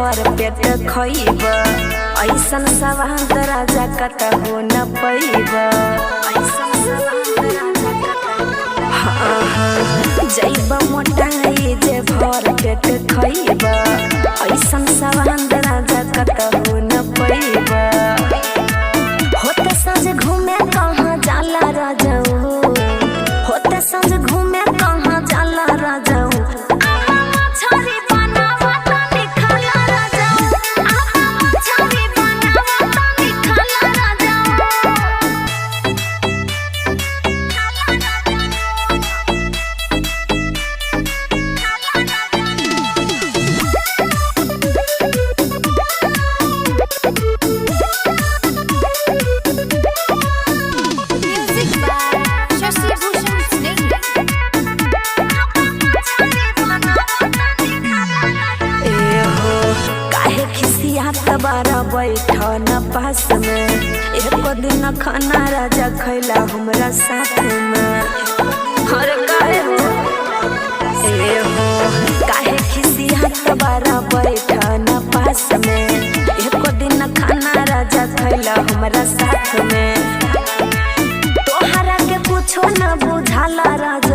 भर पेट खइब ऐसन सवाद राजा कतहु न पैब। जैब मोटाई जे भर पेट खइब ऐसन सवाद राजा कतहु न पैब। होते साँझ घूमे कहाँ जाला राजाऊ, होते साँझ घूमे कहाँ जाला राजाऊ। बारा बैठ न पास में एको दिन खाना राजा खैला हमरा साथ में। हर काहे हो काहे खिसिया बारा बैठ न पास में एको दिन खाना राजा खैला हमरा साथ में। तोहरा के कुछो न बुझाला राजा